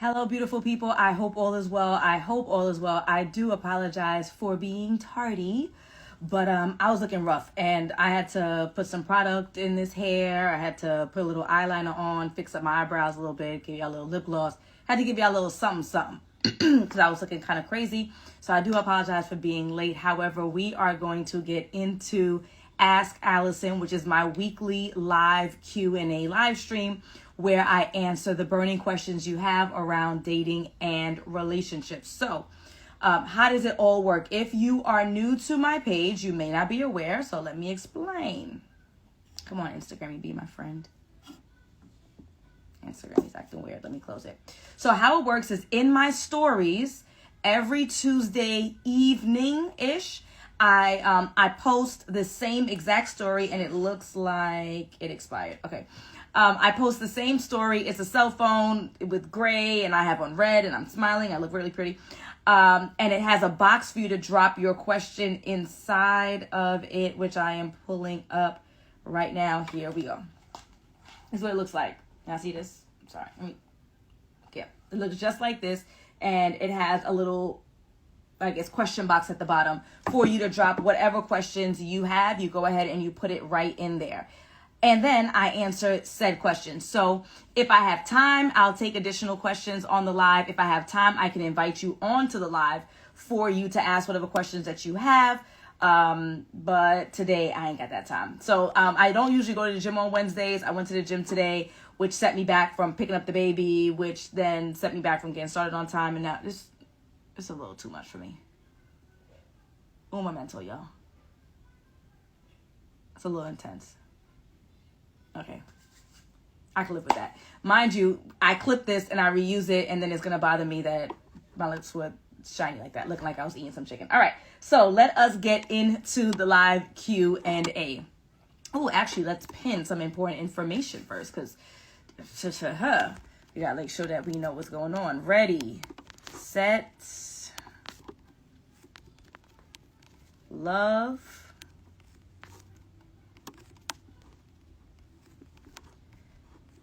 Hello, beautiful people. I hope all is well. I do apologize for being tardy, but I was looking rough and I had to put some product in this hair. I had to put a little eyeliner on, fix up my eyebrows a little bit, give y'all a little lip gloss. Had to give y'all a little something because I was looking kind of crazy. So I do apologize for being late. However, we are going to get into Ask Alison, which is my weekly live Q&A live stream where I answer the burning questions you have around dating and relationships. So how does it all work? If you are new to my page, you may not be aware, so let me explain. Come on, Instagram, be my friend. Instagram is acting weird. Let me close it. So how it works is in my stories, every Tuesday evening-ish, I post the same exact story, and it looks like it expired. Okay. I post the same story. It's a cell phone with gray, and I have on red, and I'm smiling. I look really pretty. And it has a box for you to drop your question inside of it, which I am pulling up right now. Here we go. This is what it looks like. Now see this? I'm sorry. Yeah, it looks just like this, and it has a little, I guess, question box at the bottom for you to drop whatever questions you have. You go ahead and you put it right in there. And then I answer said questions. So if I have time, I'll take additional questions on the live. If I have time, I can invite you onto the live for you to ask whatever questions that you have. But today I ain't got that time. So I don't usually go to the gym on Wednesdays. I went to the gym today, which set me back from picking up the baby, which then set me back from getting started on time. And now it's a little too much for me. Un momento, y'all. It's a little intense. Okay, I can live with that. Mind you, I clip this and I reuse it, and then it's going to bother me that my lips were shiny like that, looking like I was eating some chicken. All right, so let us get into the live Q&A. Oh, actually, let's pin some important information first, because we got to make sure that we know what's going on. Ready, set, love.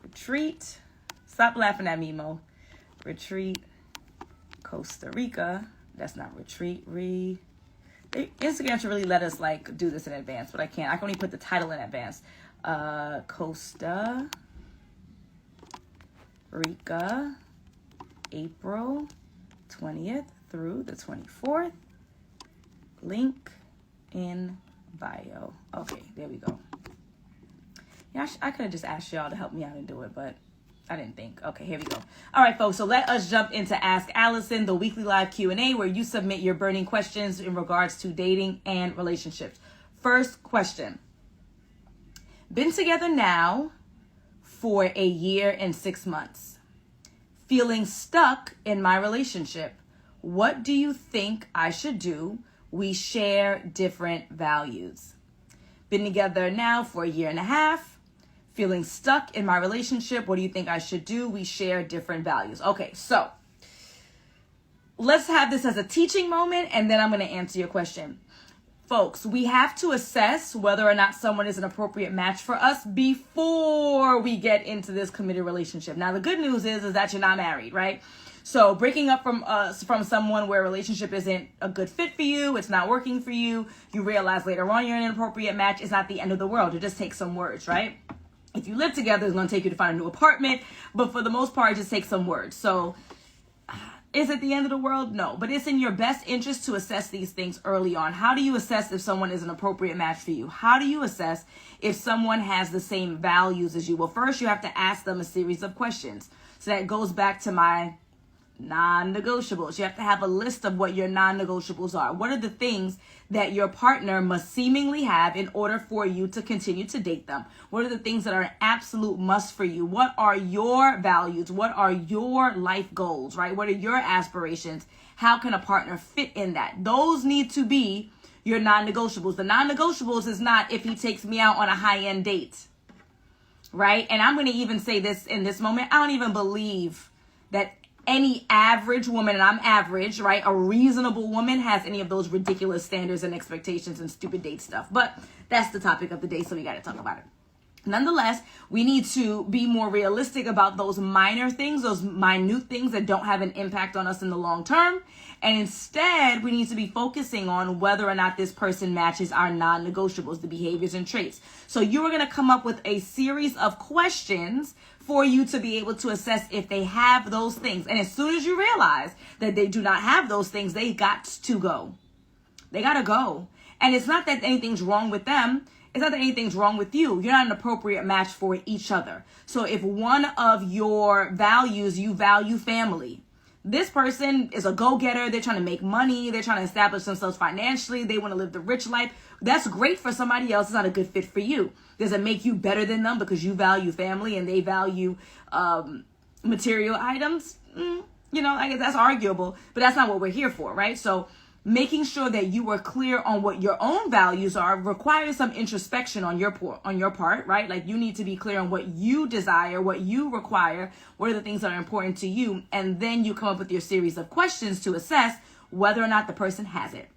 Retreat. Stop laughing at me, Mo. Retreat. Costa Rica. That's not retreat. Instagram should really let us do this in advance, but I can't. I can only put the title in advance. Costa Rica, April 20th through the 24th. Link in bio. Okay, there we go. Yeah, I could have just asked y'all to help me out and do it, but I didn't think. Okay, here we go. All right, folks, so let us jump into Ask Alison, the weekly live Q&A where you submit your burning questions in regards to dating and relationships. First question. Been together now for a year and 6 months. Feeling stuck in my relationship. What do you think I should do? We share different values. Been together now for a year and a half. Feeling stuck in my relationship. What do you think I should do? We share different values. Okay, so let's have this as a teaching moment, and then I'm going to answer your question. Folks, we have to assess whether or not someone is an appropriate match for us before we get into this committed relationship. Now, the good news is that you're not married, right? So breaking up from someone where a relationship isn't a good fit for you, it's not working for you, you realize later on you're an inappropriate match, it's not the end of the world. It just takes some words, right? If you live together, it's going to take you to find a new apartment, but for the most part, it just takes some words. So is it the end of the world? No, but it's in your best interest to assess these things early on. How do you assess if someone is an appropriate match for you? How do you assess if someone has the same values as you? Well, first you have to ask them a series of questions. So that goes back to my non-negotiables. You have to have a list of what your non-negotiables are. What are the things that your partner must seemingly have in order for you to continue to date them? What are the things that are an absolute must for you? What are your values? What are your life goals, right? What are your aspirations? How can a partner fit in that? Those need to be your non-negotiables. The non-negotiables is not if he takes me out on a high-end date, right? And I'm going to even say this in this moment. I don't even believe that any average woman, and I'm average, right? A reasonable woman has any of those ridiculous standards and expectations and stupid date stuff. But that's the topic of the day, so we got to talk about it. Nonetheless, we need to be more realistic about those minor things, those minute things that don't have an impact on us in the long term. And instead, we need to be focusing on whether or not this person matches our non-negotiables, the behaviors and traits. So you are going to come up with a series of questions for you to be able to assess if they have those things. And as soon as you realize that they do not have those things, they got to go. They got to go. And it's not that anything's wrong with them. It's not that anything's wrong with you. You're not an appropriate match for each other. So if one of your values, you value family, this person is a go-getter. They're trying to make money. They're trying to establish themselves financially. They want to live the rich life. That's great for somebody else. It's not a good fit for you. Does it make you better than them because you value family and they value material items? I guess that's arguable, but that's not what we're here for, right? So making sure that you are clear on what your own values are requires some introspection on your part, right? Like you need to be clear on what you desire, what you require, what are the things that are important to you, and then you come up with your series of questions to assess whether or not the person has it.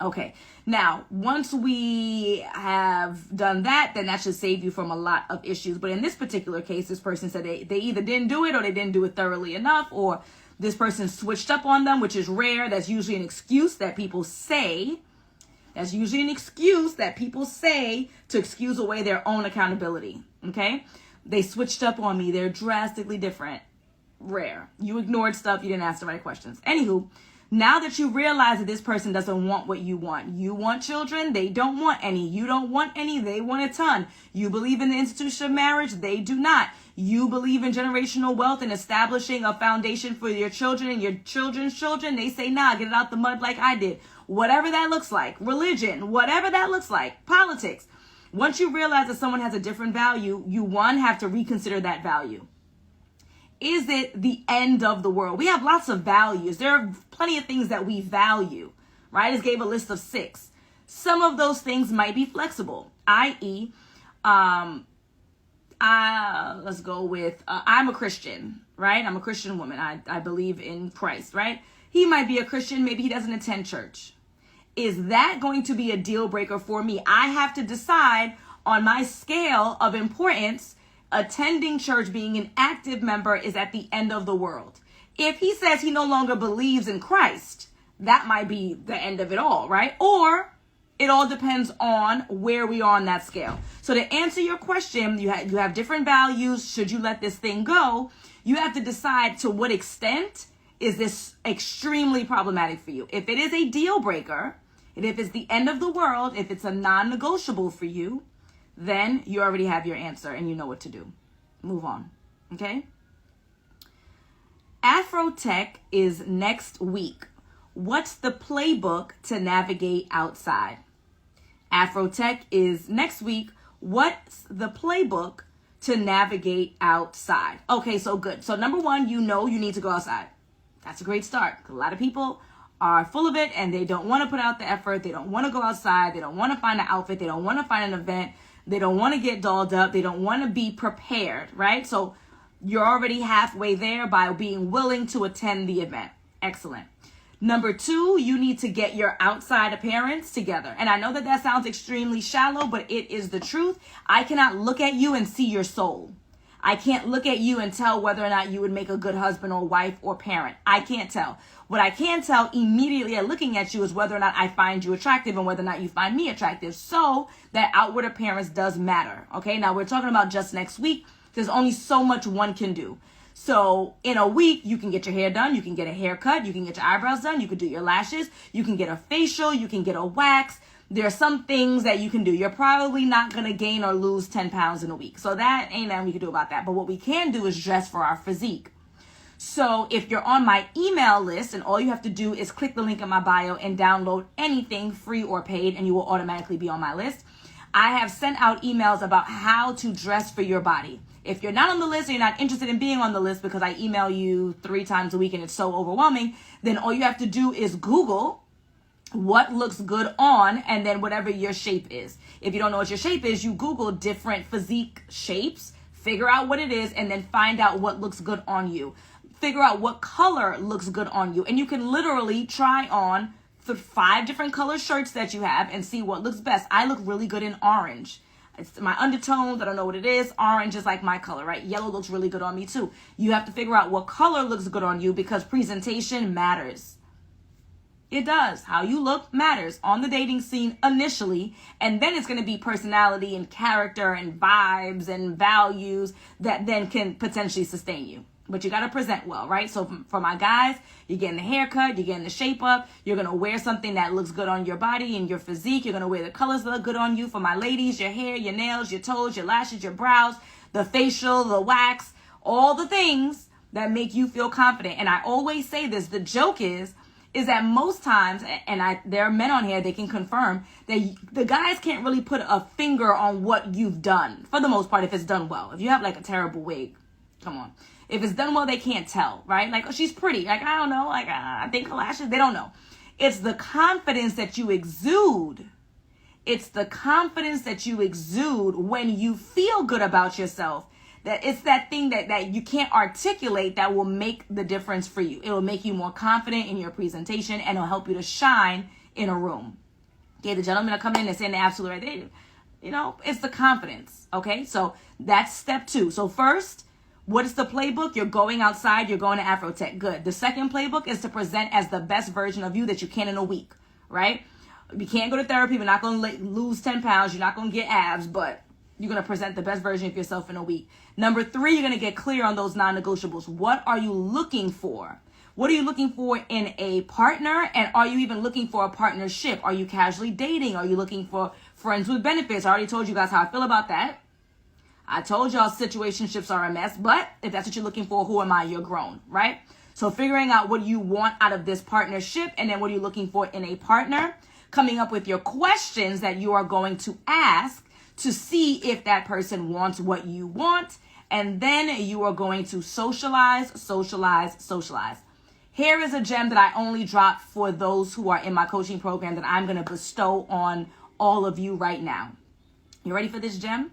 Okay. Now, once we have done that, then that should save you from a lot of issues. But in this particular case, this person said they either didn't do it or they didn't do it thoroughly enough, or this person switched up on them, which is rare. That's usually an excuse that people say. To excuse away their own accountability. Okay? They switched up on me. They're drastically different. Rare. You ignored stuff. You didn't ask the right questions. Anywho, now that you realize that this person doesn't want what you want children, they don't want any. You don't want any, they want a ton. You believe in the institution of marriage, they do not. You believe in generational wealth and establishing a foundation for your children and your children's children, they say, nah, get it out the mud like I did. Whatever that looks like, religion, whatever that looks like, politics. Once you realize that someone has a different value, you, one, have to reconsider that value. Is it the end of the world? We have lots of values. There are plenty of things that we value, right? I just gave a list of 6. Some of those things might be flexible, i.e., let's go with, I'm a Christian, right? I'm a Christian woman. I believe in Christ, right? He might be a Christian. Maybe he doesn't attend church. Is that going to be a deal breaker for me? I have to decide on my scale of importance. Attending church, being an active member, is at the end of the world. If he says he no longer believes in Christ, that might be the end of it all, right? Or it all depends on where we are on that scale. So to answer your question, you have different values. Should you let this thing go? You have to decide to what extent is this extremely problematic for you. If it is a deal breaker, and if it's the end of the world, if it's a non-negotiable for you, then you already have your answer and you know what to do. Move on, okay? Afrotech is next week. What's the playbook to navigate outside? Afrotech is next week. What's the playbook to navigate outside? Okay, so good. So number one, you know you need to go outside. That's a great start. A lot of people are full of it and they don't want to put out the effort. They don't want to go outside. They don't want to find an outfit. They don't want to find an event. They don't want to get dolled up. They don't want to be prepared, right? So you're already halfway there by being willing to attend the event. Excellent. Number two, you need to get your outside appearance together. And I know that sounds extremely shallow, but it is the truth. I cannot look at you and see your soul. I can't look at you and tell whether or not you would make a good husband or wife or parent. I can't tell. What I can tell immediately at looking at you is whether or not I find you attractive and whether or not you find me attractive. So that outward appearance does matter. Okay, now we're talking about just next week. There's only so much one can do. So in a week, you can get your hair done. You can get a haircut. You can get your eyebrows done. You can do your lashes. You can get a facial. You can get a wax. There are some things that you can do. You're probably not going to gain or lose 10 pounds in a week. So that ain't nothing we can do about that. But what we can do is dress for our physique. So if you're on my email list and all you have to do is click the link in my bio and download anything free or paid and you will automatically be on my list. I have sent out emails about how to dress for your body. If you're not on the list or you're not interested in being on the list because I email you 3 times a week and it's so overwhelming, then all you have to do is Google what looks good on and then whatever your shape is. If you don't know what your shape is, you Google different physique shapes, figure out what it is, and then find out what looks good on you. Figure out what color looks good on you. And you can literally try on the 5 different color shirts that you have and see what looks best. I look really good in orange. It's my undertones. I don't know what it is. Orange is like my color, right? Yellow looks really good on me too. You have to figure out what color looks good on you because presentation matters. It does. How you look matters on the dating scene initially, and then it's going to be personality and character and vibes and values that then can potentially sustain you. But you got to present well, right? So for my guys, you're getting the haircut, you're getting the shape up, you're going to wear something that looks good on your body and your physique. You're going to wear the colors that look good on you. For my ladies, your hair, your nails, your toes, your lashes, your brows, the facial, the wax, all the things that make you feel confident. And I always say this, the joke is that most times, and there are men on here, they can confirm that the guys can't really put a finger on what you've done for the most part if it's done well. If you have like a terrible wig, come on. If it's done well, they can't tell, right? Like, oh, she's pretty. Like, I don't know. Like, I think her lashes, they don't know. It's the confidence that you exude. It's the confidence that you exude when you feel good about yourself. That it's that thing that you can't articulate that will make the difference for you. It will make you more confident in your presentation and it'll help you to shine in a room. Okay, the gentlemen are coming in and saying the absolute right. They, you know, it's the confidence. Okay, so that's step 2. So first, what is the playbook? You're going outside, you're going to Afrotech. Good. The second playbook is to present as the best version of you that you can in a week, right? You can't go to therapy. We're not going to lose 10 pounds. You're not going to get abs, but you're going to present the best version of yourself in a week. Number 3, you're going to get clear on those non-negotiables. What are you looking for? What are you looking for in a partner? And are you even looking for a partnership? Are you casually dating? Are you looking for friends with benefits? I already told you guys how I feel about that. I told y'all situationships are a mess, but if that's what you're looking for, who am I? You're grown, right? So figuring out what you want out of this partnership and then what are you looking for in a partner, coming up with your questions that you are going to ask to see if that person wants what you want, and then you are going to socialize. Here is a gem that I only drop for those who are in my coaching program that I'm going to bestow on all of you right now. You ready for this gem?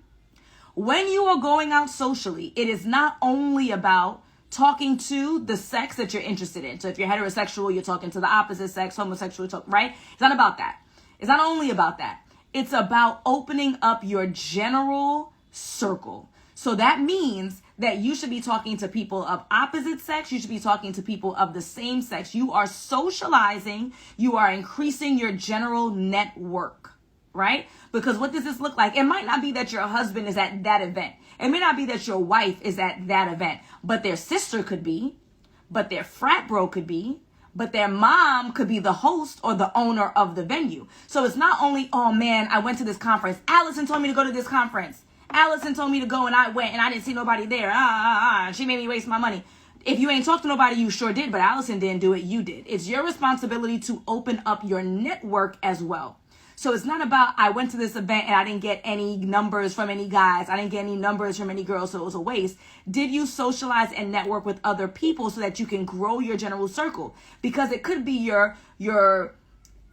When you are going out socially, it is not only about talking to the sex that you're interested in. So if you're heterosexual, you're talking to the opposite sex, homosexual, right? It's not about that. It's not only about that. It's about opening up your general circle. So that means that you should be talking to people of opposite sex. You should be talking to people of the same sex. You are socializing. You are increasing your general network, right? Because what does this look like? It might not be that your husband is at that event. It may not be that your wife is at that event, but their sister could be, but their frat bro could be, but their mom could be the host or the owner of the venue. So it's not only, oh man, I went to this conference. Alison told me to go to this conference. Alison told me to go and I went and I didn't see nobody there. She made me waste my money. If you ain't talked to nobody, you sure did, but Alison didn't do it, you did. It's your responsibility to open up your network as well. So it's not about, I went to this event and I didn't get any numbers from any guys. I didn't get any numbers from any girls, so it was a waste. Did you socialize and network with other people so that you can grow your general circle? Because it could be your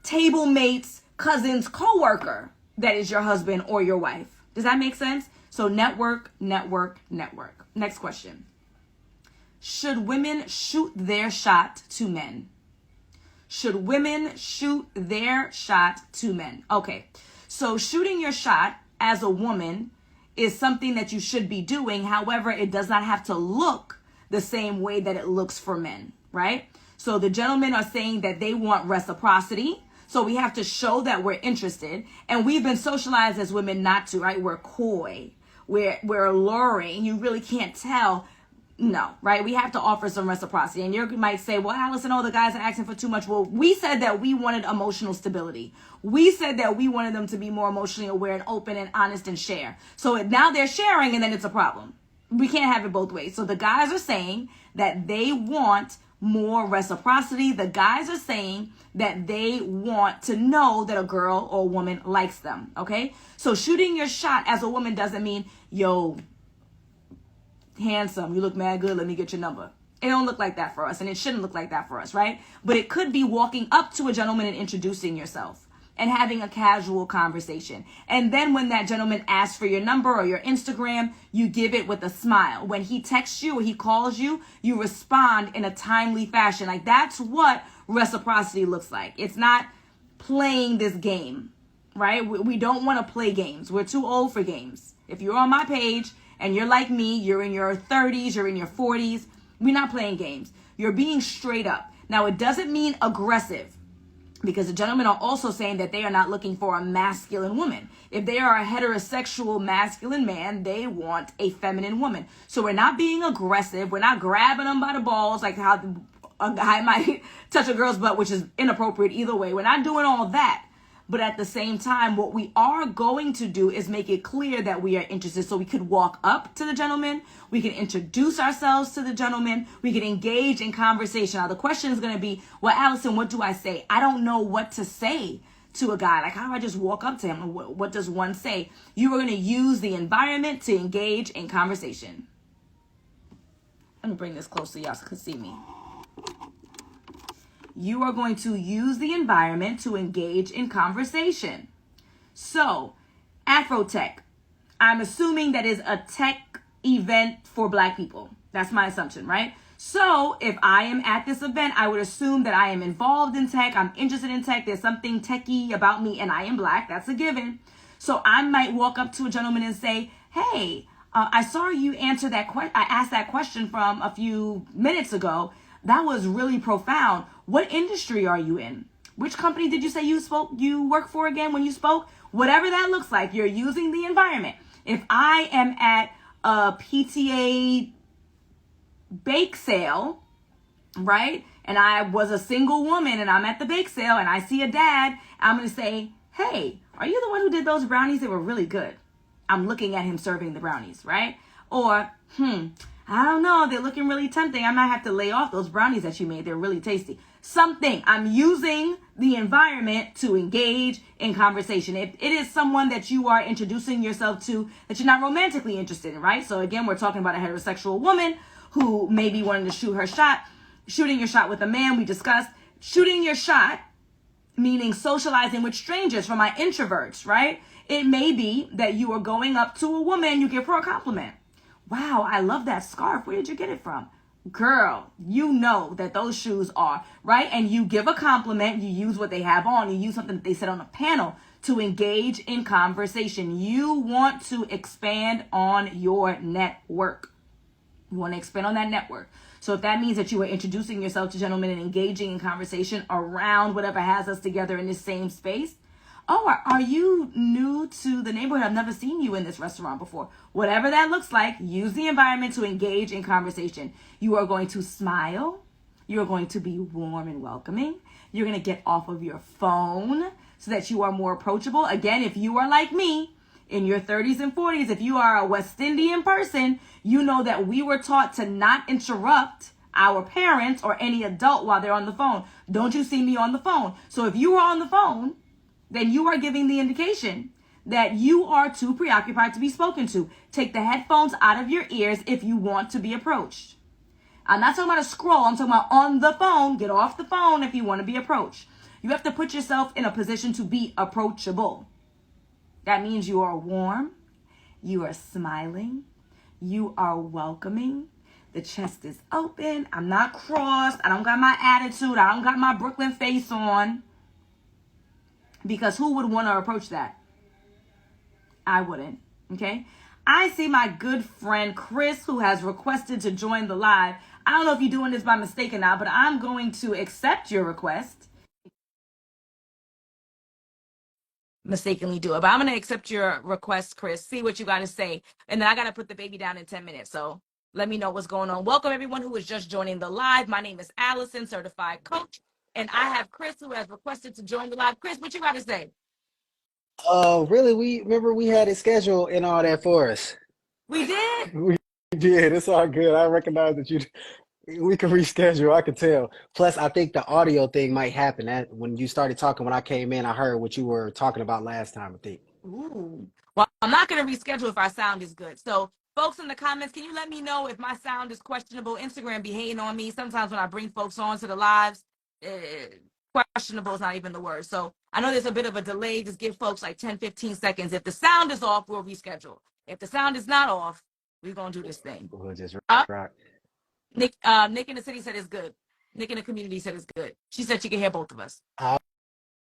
table mate's cousin's coworker that is your husband or your wife. Does that make sense? So network. Next question. Should women shoot their shot to men? Should women shoot their shot to men? Okay, so shooting your shot as a woman is something that you should be doing. However, it does not have to look the same way that it looks for men, right? So the gentlemen are saying that they want reciprocity. So we have to show that we're interested. And we've been socialized as women not to, right? We're coy. We're alluring. You really can't tell. No, right? We have to offer some reciprocity. And you might say, well, Alison, the guys are asking for too much. Well, we said that we wanted emotional stability. We said that we wanted them to be more emotionally aware and open and honest and share. So now they're sharing and then it's a problem. We can't have it both ways. So the guys are saying that they want more reciprocity. The guys are saying that they want to know that a girl or a woman likes them. Okay? So shooting your shot as a woman doesn't mean, yo, handsome, you look mad good, let me get your number. It don't look like that for us, and it shouldn't look like that for us, right? But it could be walking up to a gentleman and introducing yourself and having a casual conversation. And then when that gentleman asks for your number or your Instagram, you give it with a smile. When he texts you or he calls you, you respond in a timely fashion. Like, that's what reciprocity looks like. It's not playing this game. right? We don't want to play games. We're too old for games. If you're on my page and you're like me, you're in your 30s, you're in your 40s, we're not playing games. You're being straight up. Now, it doesn't mean aggressive, because the gentlemen are also saying that they are not looking for a masculine woman. If they are a heterosexual masculine man, they want a feminine woman. So we're not being aggressive. We're not grabbing them by the balls like how a guy might touch a girl's butt, which is inappropriate either way. We're not doing all that. But at the same time, what we are going to do is make it clear that we are interested. So we could walk up to the gentleman. We can introduce ourselves to the gentleman. We can engage in conversation. Now, the question is going to be, well, Alison, what do I say? I don't know what to say to a guy. Like, how do I just walk up to him? What does one say? You are going to use the environment to engage in conversation. Let me bring this close so y'all can see me. You are going to use the environment to engage in conversation. So, Afrotech, I'm assuming that is a tech event for Black people. That's my assumption, right? So, if I am at this event, I would assume that I am involved in tech. I'm interested in tech. There's something techie about me, and I am Black. That's a given. So, I might walk up to a gentleman and say, hey, I saw you answer that question. I asked that question from a few minutes ago. That was really profound. What industry are you in? Which company did you say you work for again when you spoke? Whatever that looks like, you're using the environment. If I am at a PTA bake sale, right? And I was a single woman and I'm at the bake sale and I see a dad, I'm going to say, hey, are you the one who did those brownies? They were really good. I'm looking at him serving the brownies, right? Or, I don't know, they're looking really tempting. I might have to lay off those brownies that you made. They're really tasty. Something. I'm using the environment to engage in conversation. If it is someone that you are introducing yourself to that you're not romantically interested in, right? So again, we're talking about a heterosexual woman who may be wanting to shoot her shot. Shooting your shot with a man, we discussed. Shooting your shot, meaning socializing with strangers for my introverts, right? It may be that you are going up to a woman, you give her a compliment. Wow, I love that scarf. Where did you get it from? Girl, you know that those shoes are, right? And you give a compliment. You use what they have on. You use something that they said on a panel to engage in conversation. You want to expand on your network. You want to expand on that network. So if that means that you are introducing yourself to gentlemen and engaging in conversation around whatever has us together in this same space. Oh, are you new to the neighborhood? I've never seen you in this restaurant before. Whatever that looks like, use the environment to engage in conversation. You are going to smile. You're going to be warm and welcoming. You're going to get off of your phone so that you are more approachable. Again, if you are like me, in your 30s and 40s, if you are a West Indian person, you know that we were taught to not interrupt our parents or any adult while they're on the phone. Don't you see me on the phone? So if you are on the phone, then you are giving the indication that you are too preoccupied to be spoken to. Take the headphones out of your ears if you want to be approached. I'm not talking about a scroll. I'm talking about on the phone. Get off the phone if you want to be approached. You have to put yourself in a position to be approachable. That means you are warm. You are smiling. You are welcoming. The chest is open. I'm not crossed. I don't got my attitude. I don't got my Brooklyn face on. Because who would want to approach that? I wouldn't. Okay. I see my good friend Chris, who has requested to join the live. I don't know if you're doing this by mistake or not, but I'm going to accept your request. Mistakenly do it, but I'm going to accept your request, Chris. See what you got to say. And then I got to put the baby down in 10 minutes. So let me know what's going on. Welcome everyone who is just joining the live. My name is Alison, certified coach. And I have Chris who has requested to join the live. Chris, what you got to say? Oh, really? We had it scheduled and all that for us. We did? We did. It's all good. I recognize that we can reschedule. I can tell. Plus, I think the audio thing might happen. That when you started talking, when I came in, I heard what you were talking about last time, I think. Ooh. Well, I'm not going to reschedule if our sound is good. So, folks in the comments, can you let me know if my sound is questionable? Instagram be hating on me. Sometimes when I bring folks on to the lives, questionable is not even the word. So, I know there's a bit of a delay. Just give folks like 10, 15 seconds. If the sound is off, we'll reschedule. If the sound is not off, we're going to do this thing. We'll just rock. Nick in the city said it's good. Nick in the community said it's good. She said she can hear both of us.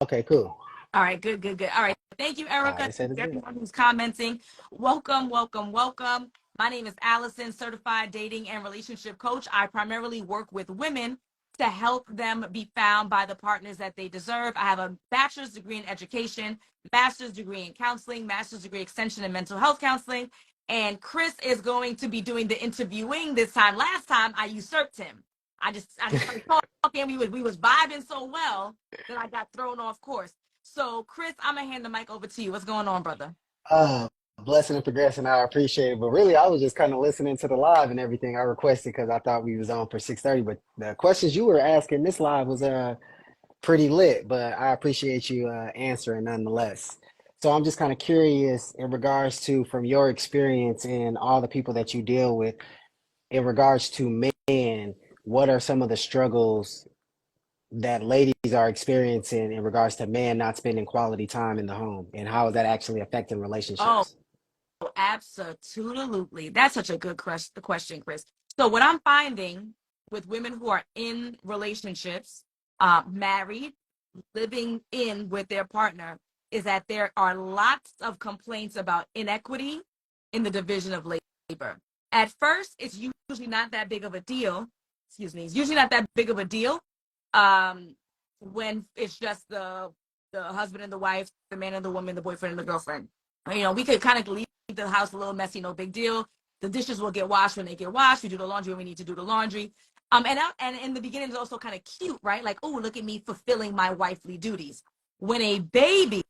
Okay, cool. All right, good, good, good. All right. Thank you, Erica. They said it's good. Everyone who's commenting. Welcome, welcome, welcome. My name is Alison, certified dating and relationship coach. I primarily work with women to help them be found by the partners that they deserve. I have a bachelor's degree in education, master's degree in counseling, master's degree extension in mental health counseling. And Chris is going to be doing the interviewing this time. Last time I usurped him. I just started talking. We was vibing so well that I got thrown off course. So, Chris, I'm gonna hand the mic over to you. What's going on, brother? Uh, Blessing and progressing. I appreciate it. But really, I was just kind of listening to the live and everything I requested because I thought we was on for 6:30. But the questions you were asking this live was pretty lit. But I appreciate you answering nonetheless. So I'm just kind of curious in regards to from your experience and all the people that you deal with in regards to men, what are some of the struggles that ladies are experiencing in regards to men not spending quality time in the home, and how is that actually affecting Oh, relationships? absolutely. That's such a good question, Chris. So, what I'm finding with women who are in relationships, married, living in with their partner, is that there are lots of complaints about inequity in the division of labor. At first, it's usually not that big of a deal. Excuse me. It's usually not that big of a deal um, when it's just the husband and the wife, the man and the woman, the boyfriend and the girlfriend. We could kind of leave the house a little messy, no big deal. The dishes will get washed when they get washed. We do the laundry when we need to do the laundry. And in the beginning, it's also kind of cute, right? Like, oh, look at me fulfilling my wifely duties. When a baby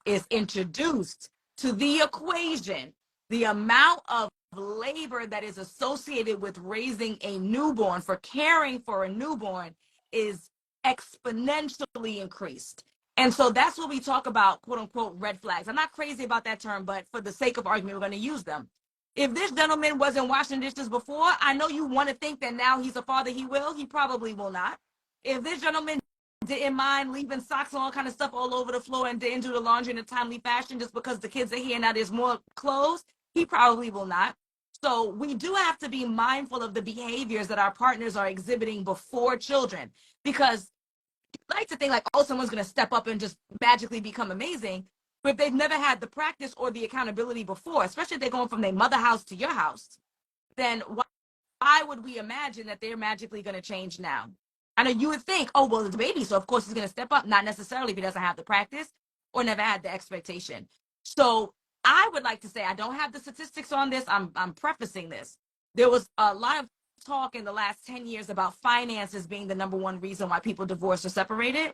is introduced to the equation, the amount of labor that is associated with raising a newborn, for caring for a newborn, is exponentially increased. And so that's what we talk about, quote unquote, red flags. I'm not crazy about that term, but for the sake of argument, we're going to use them. If this gentleman wasn't washing dishes before, I know you want to think that now he's a father, he will. He probably will not. If this gentleman didn't mind leaving socks and all kind of stuff all over the floor and didn't do the laundry in a timely fashion just because the kids are here and now there's more clothes, he probably will not. So we do have to be mindful of the behaviors that our partners are exhibiting before children, because I like to think like, oh, someone's going to step up and just magically become amazing. But if they've never had the practice or the accountability before, especially if they're going from their mother house to your house, then why would we imagine that they're magically going to change now? I know you would think, oh, well, it's a baby, so of course he's going to step up. Not necessarily if he doesn't have the practice or never had the expectation. So I would like to say, I don't have the statistics on this. I'm prefacing this. There was a lot of talk in the last 10 years about finances being the number one reason why people divorce or separated.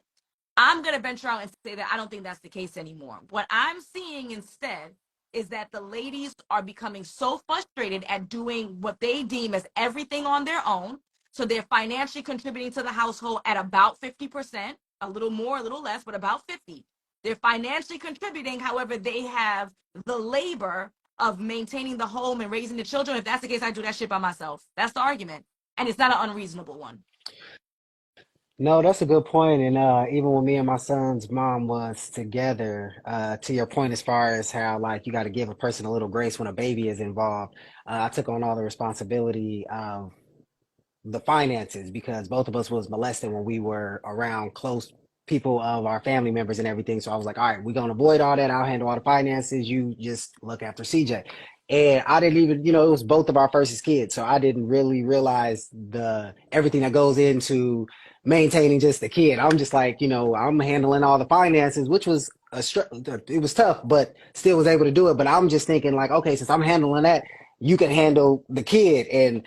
I'm going to venture out and say that I don't think that's the case anymore. What I'm seeing instead is that the ladies are becoming so frustrated at doing what they deem as everything on their own. So they're financially contributing to the household at about 50%, a little more, a little less, but about 50. They're financially contributing. However, they have the labor of maintaining the home and raising the children. If that's the case, I do that shit by myself. That's the argument. And it's not an unreasonable one. No, that's a good point. And even when me and my son's mom was together, to your point, as far as how like you got to give a person a little grace when a baby is involved, I took on all the responsibility of the finances because both of us was molested when we were around close people of our family members and everything. So I was like, all right, we're gonna avoid all that. I'll handle all the finances. You just look after CJ. And I didn't even, it was both of our first as kids. So I didn't really realize the everything that goes into maintaining just the kid. I'm just like, I'm handling all the finances, which was it was tough, but still was able to do it. But I'm just thinking like, okay, since I'm handling that, you can handle the kid. And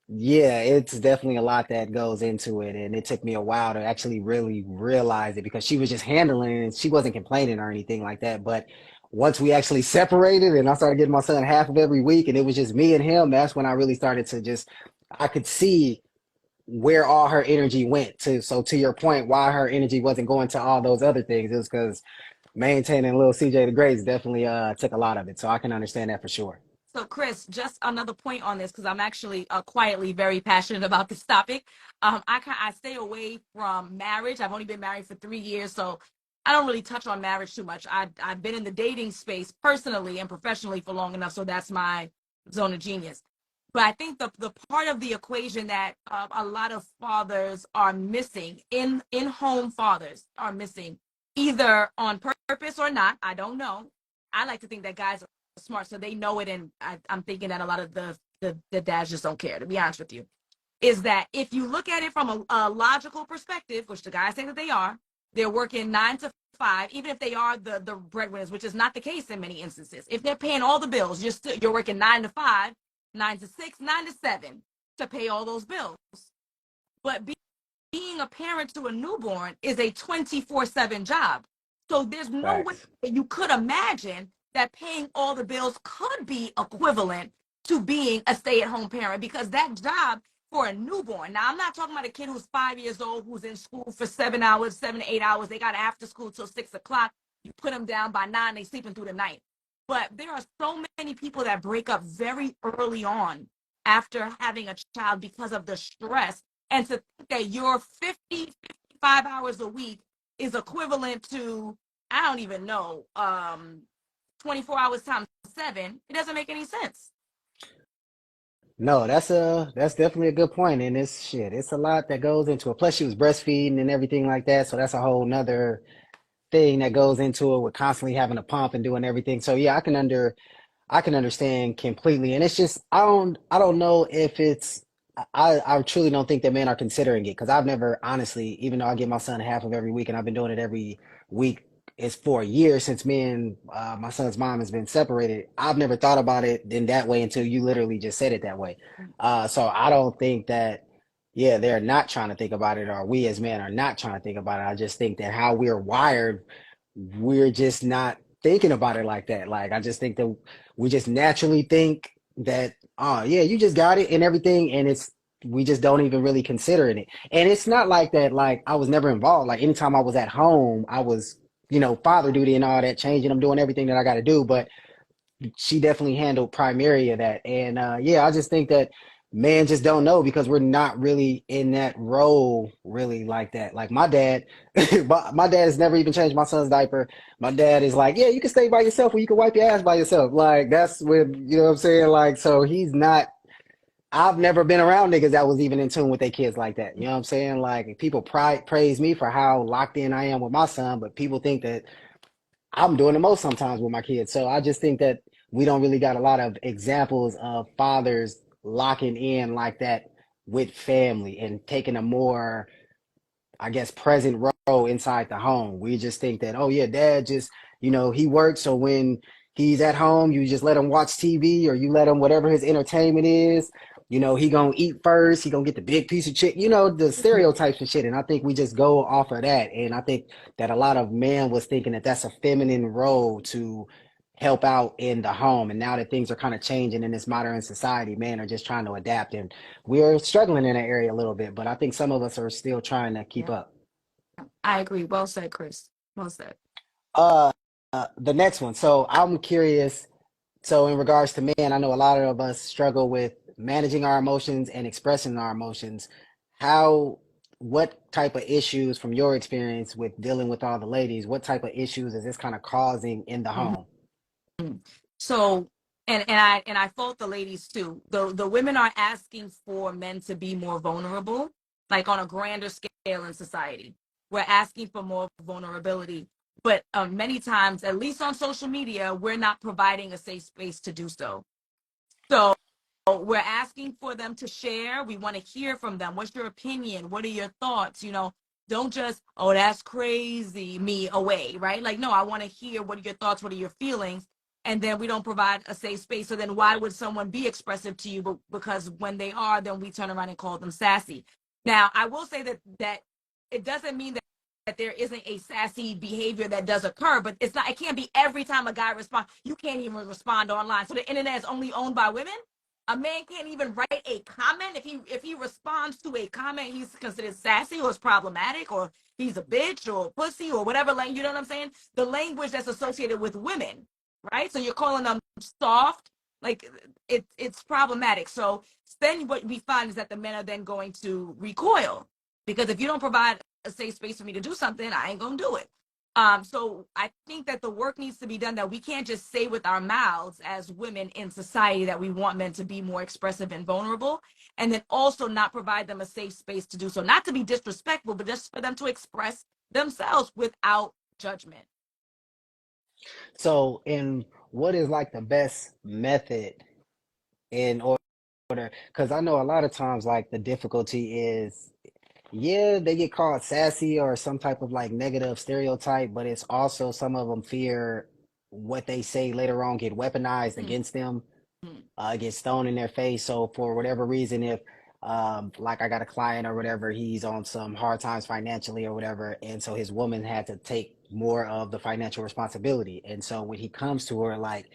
yeah, it's definitely a lot that goes into it, and it took me a while to actually really realize it because she was just handling it and she wasn't complaining or anything like that. But once we actually separated and I started getting my son half of every week and it was just me and him, that's when I really started to just I could see where all her energy went to. So to your point, why her energy wasn't going to all those other things, it was because maintaining little CJ the Greats definitely took a lot of it. So I can understand that for sure. So, Chris, just another point on this because I'm actually quietly very passionate about this topic. I stay away from marriage. I've only been married for 3 years, so I don't really touch on marriage too much. I've been in the dating space personally and professionally for long enough, so that's my zone of genius. But I think the part of the equation that a lot of fathers are missing, in home fathers are missing, either on purpose or not. I don't know. I like to think that guys are smart, so they know it, and I'm thinking that a lot of the dads just don't care, to be honest with you. Is that if you look at it from a logical perspective, which the guys say that they are, they're working 9 to 5, even if they are the breadwinners, which is not the case in many instances. If they're paying all the bills, you're working 9 to 5, 9 to 6, 9 to 7 to pay all those bills. But being a parent to a newborn is a 24/7 job. So there's no way Facts. that you could imagine that paying all the bills could be equivalent to being a stay-at-home parent, because that job for a newborn. Now, I'm not talking about a kid who's 5 years old, who's in school for 7 hours, 7 to 8 hours. They got after school till 6 o'clock. You put them down by 9, they sleeping through the night. But there are so many people that break up very early on after having a child because of the stress. And to think that your 55 hours a week is equivalent to, I don't even know, 24 hours times 7, it doesn't make any sense. No, that's definitely a good point. And it's shit, it's a lot that goes into it. Plus she was breastfeeding and everything like that. So that's a whole nother thing that goes into it with constantly having a pump and doing everything. So yeah, I can understand completely. And it's just I don't know if it's I truly don't think that men are considering it because I've never honestly, even though I get my son half of every week and I've been doing it every week, it's for a year since me and my son's mom has been separated. I've never thought about it in that way until you literally just said it that way. So I don't think that yeah, they're not trying to think about it, or we as men are not trying to think about it. I just think that how we're wired, we're just not thinking about it like that. Like I just think that we just naturally think that oh yeah, you just got it and everything, and it's we just don't even really consider it. And it's not like that. Like I was never involved. Like anytime I was at home, I was father duty and all that, changing. I'm doing everything that I got to do, but she definitely handled primary of that. And yeah, I just think that men just don't know because we're not really in that role really like that. Like my dad, my dad has never even changed my son's diaper. My dad is like, yeah, you can stay by yourself or you can wipe your ass by yourself. Like that's what you know what I'm saying. Like so he's not. I've never been around niggas that was even in tune with their kids like that. You know what I'm saying? Like people praise me for how locked in I am with my son, but people think that I'm doing the most sometimes with my kids. So I just think that we don't really got a lot of examples of fathers locking in like that with family and taking a more I guess, present role inside the home. We just think that, oh yeah, dad just, he works. So when he's at home, you just let him watch TV or you let him whatever his entertainment is. He gonna eat first. He gonna get the big piece of chicken. The stereotypes and shit. And I think we just go off of that. And I think that a lot of men was thinking that that's a feminine role to help out in the home. And now that things are kind of changing in this modern society, men are just trying to adapt. And we're struggling in that area a little bit, but I think some of us are still trying to keep Yeah, up. I agree. Well said, Chris. Well said. Uh, the next one. So I'm curious. So in regards to men, I know a lot of us struggle with managing our emotions and expressing our emotions. How, what type of issues from your experience with dealing with all the ladies, what type of issues is this kind of causing in the Mhm. home? So, and I fault the ladies too. The women are asking for men to be more vulnerable, like on a grander scale in society. We're asking for more vulnerability, but many times, at least on social media, we're not providing a safe space to do so. So we're asking for them to share. We want to hear from them. What's your opinion? What are your thoughts? Don't just, oh, that's crazy, me away, right? Like, no, I want to hear what are your thoughts? What are your feelings? And then we don't provide a safe space. So then why would someone be expressive to you? But because when they are, then we turn around and call them sassy. Now, I will say that it doesn't mean that there isn't a sassy behavior that does occur, but it can't be every time a guy responds. You can't even respond online. So the internet is only owned by women. A man can't even write a comment. If he responds to a comment, he's considered sassy or it's problematic or he's a bitch or a pussy or whatever language, you know what I'm saying? The language that's associated with women, right? So you're calling them soft, like it's problematic. So then what we find is that the men are then going to recoil because if you don't provide a safe space for me to do something, I ain't gonna do it. So I think that the work needs to be done that we can't just say with our mouths as women in society that we want men to be more expressive and vulnerable, and then also not provide them a safe space to do so. Not to be disrespectful, but just for them to express themselves without judgment. So, in what is like the best method in order? Because I know a lot of times, like the difficulty is, yeah, they get called sassy or some type of like negative stereotype, but it's also some of them fear what they say later on get weaponized against them, Mm-hmm. gets thrown in their face. So for whatever reason, if like I got a client or whatever, he's on some hard times financially or whatever, and so his woman had to take more of the financial responsibility. And so when he comes to her, like,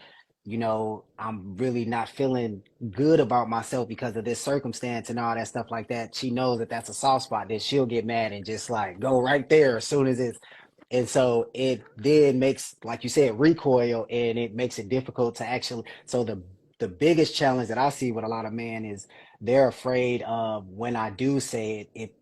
I'm really not feeling good about myself because of this circumstance and all that stuff like that. She knows that that's a soft spot. Then she'll get mad and just like go right there as soon as it's. And so it then makes, like you said, recoil, and it makes it difficult to actually. So the biggest challenge that I see with a lot of men is they're afraid of when I do say it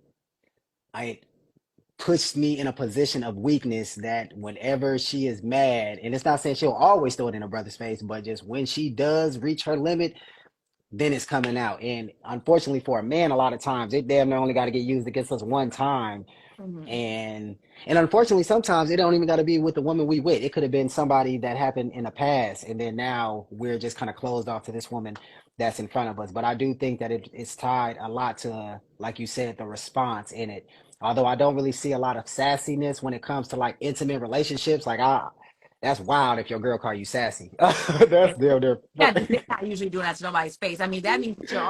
puts me in a position of weakness that whenever she is mad, and it's not saying she'll always throw it in her brother's face, but just when she does reach her limit, then it's coming out. And unfortunately for a man, a lot of times it damn near only got to get used against us one time, Mm-hmm. and unfortunately sometimes it don't even got to be with the woman we with. It could have been somebody that happened in the past, and then now we're just kind of closed off to this woman that's in front of us. But I do think that it's tied a lot to, like you said, the response in it. Although I don't really see a lot of sassiness when it comes to like intimate relationships. Like, that's wild if your girl call you sassy. That's damn near. Yeah, they're not usually doing that to nobody's face. I mean, that means that you're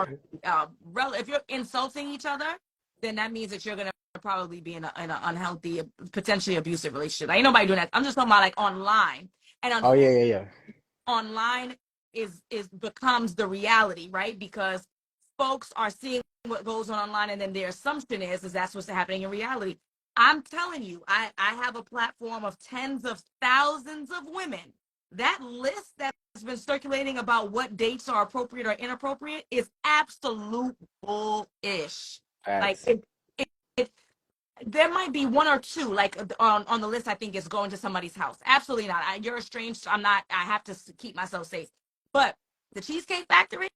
already, if you're insulting each other, then that means that you're gonna probably be in an unhealthy, potentially abusive relationship. Ain't nobody doing that. I'm just talking about like online, and Oh yeah, unfortunately, yeah, yeah. online is becomes the reality, right? Because folks are seeing what goes on online, and then their assumption is that's what's happening in reality. I'm telling you, I have a platform of tens of thousands of women. That list that's been circulating about what dates are appropriate or inappropriate is absolute bullish. Like Facts. it there might be one or two like on the list. I think is going to somebody's house. Absolutely not. You're estranged. I'm not. I have to keep myself safe. But the Cheesecake Factory,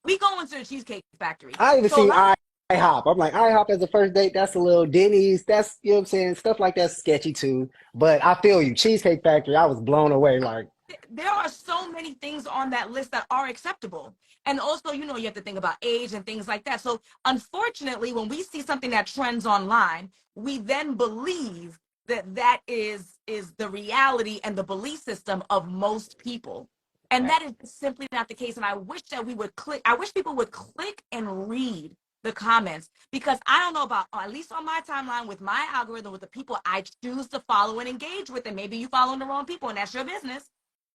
we going to the Cheesecake Factory. I even So a seen lot of IHOP. I'm like, IHOP as a first date, that's a little Denny's. That's, you know what I'm saying? Stuff like that's sketchy too. But I feel you. Cheesecake Factory, I was blown away. Like, there are so many things on that list that are acceptable. And also, you have to think about age and things like that. So unfortunately, when we see something that trends online, we then believe that that is the reality and the belief system of most people. And that is simply not the case. And I wish that we would click, I wish people would click and read the comments, because I don't know about, at least on my timeline with my algorithm, with the people I choose to follow and engage with, and maybe you following the wrong people and that's your business.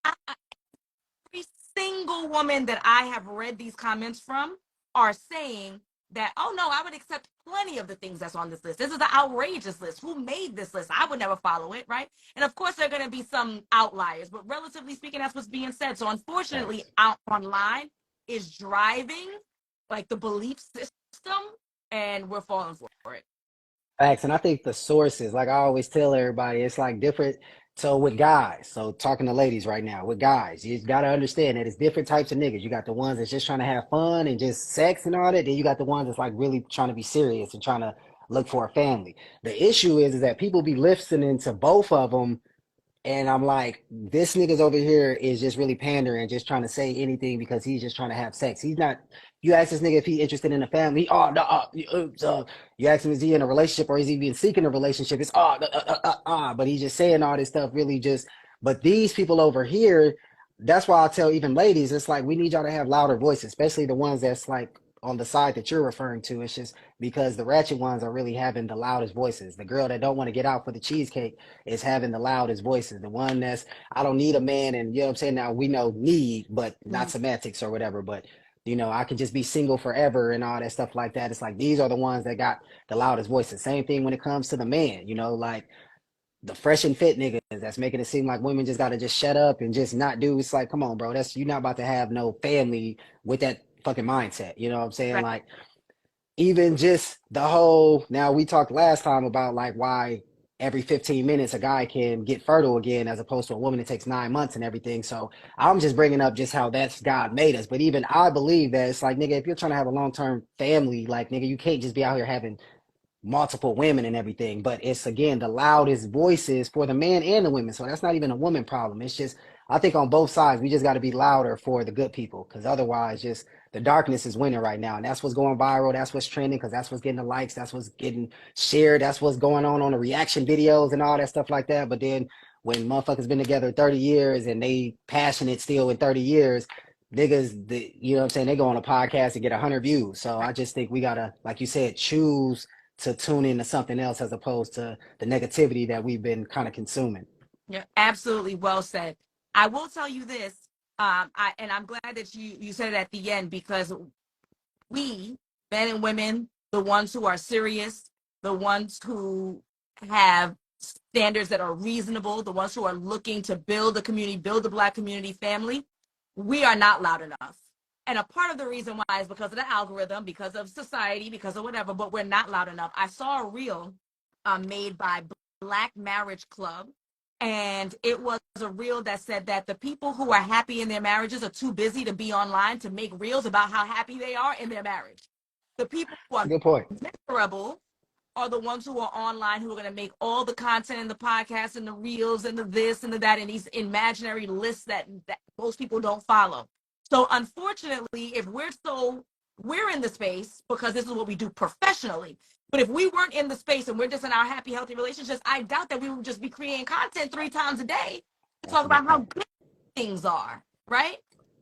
Every single woman that I have read these comments from are saying that, oh no, I would accept plenty of the things that's on this list. This is an outrageous list. Who made this list? I would never follow it, right? And of course, there are going to be some outliers, but relatively speaking, that's what's being said. So unfortunately, facts. out online is driving like the belief system, and we're falling for it. Facts. And I think the sources, like I always tell everybody, it's like different. So with guys, so talking to ladies right now, with guys, you got to understand that it's different types of niggas. You got the ones that's just trying to have fun and just sex and all that. Then you got the ones that's like really trying to be serious and trying to look for a family. The issue is that people be listening to both of them, and I'm like, this nigga's over here is just really pandering, just trying to say anything because he's just trying to have sex. He's not. You ask this nigga if he's interested in a family. Oh no. You ask him, is he in a relationship or is he being seeking a relationship? It's but he's just saying all this stuff really just. But these people over here, that's why I tell even ladies, it's like we need y'all to have louder voices, especially the ones that's like on the side that you're referring to. It's just because the ratchet ones are really having the loudest voices. The girl that don't want to get out for the cheesecake is having the loudest voices. The one that's, I don't need a man, and you know what I'm saying? Now we know need, but not Mm-hmm. semantics or whatever, but I could just be single forever and all that stuff like that. It's like these are the ones that got the loudest voices. Same thing when it comes to the man, like the fresh and fit niggas that's making it seem like women just gotta just shut up and just not do. It's like, come on, bro. That's you're not about to have no family with that fucking mindset. You know what I'm saying? Right. Like even just the whole, now we talked last time about like why every 15 minutes a guy can get fertile again as opposed to a woman that takes 9 months and everything. So I'm just bringing up just how that's God made us. But even I believe that it's like, nigga, if you're trying to have a long-term family, like, nigga, you can't just be out here having multiple women and everything, but it's again the loudest voices for the men and the women. So that's not even a woman problem. It's just I think on both sides we just got to be louder for the good people, because otherwise just the darkness is winning right now, and that's what's going viral. That's what's trending because that's what's getting the likes. That's what's getting shared. That's what's going on the reaction videos and all that stuff like that. But then when motherfuckers been together 30 years and they passionate still in 30 years, niggas, you know what I'm saying, they go on a podcast and get 100 views. So I just think we gotta, like you said, choose to tune into something else as opposed to the negativity that we've been kind of consuming. Yeah, absolutely well said. I will tell you this, I'm glad that you said it at the end, because we, men and women, the ones who are serious, the ones who have standards that are reasonable, the ones who are looking to build the community, build the Black community family, we are not loud enough. And a part of the reason why is because of the algorithm, because of society, because of whatever, but we're not loud enough. I saw a reel made by Black Marriage Club, and it was a reel that said that the people who are happy in their marriages are too busy to be online to make reels about how happy they are in their marriage. The people who That's are a good point. miserable are the ones who are online, who are going to make all the content and the podcasts and the reels and the this and the that and these imaginary lists that most people don't follow. So unfortunately, if we're in the space because this is what we do professionally. But if we weren't in the space and we're just in our happy, healthy relationships, I doubt that we would just be creating content 3 times a day to That's talk a good about how point. good things are, right?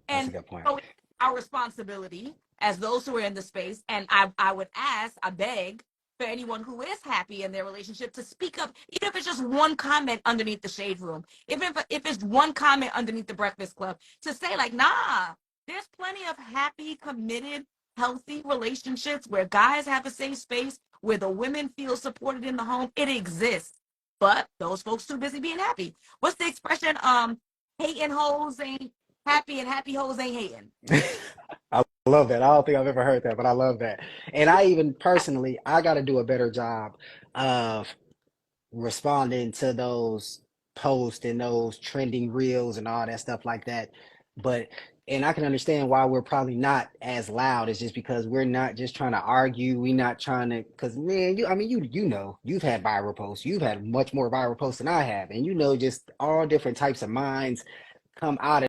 That's a And good point. so it's our responsibility as those who are in the space. And I would ask, I beg for anyone who is happy in their relationship to speak up, even if it's just one comment underneath the shade room, even if it's one comment underneath the Breakfast Club, to say like, nah, there's plenty of happy, committed, healthy relationships where guys have a safe space, where the women feel supported in the home. It exists, but those folks too busy being happy. What's the expression? Hating hoes ain't happy and happy hoes ain't hating. I love that. I don't think I've ever heard that, but I love that. And I even personally, I got to do a better job of responding to those posts and those trending reels and all that stuff like that. But and I can understand why we're probably not as loud. It's just because we're not just trying to argue. We're not trying to, because man, I mean, you know, you've had viral posts. You've had much more viral posts than I have, and you know, just all different types of minds come out of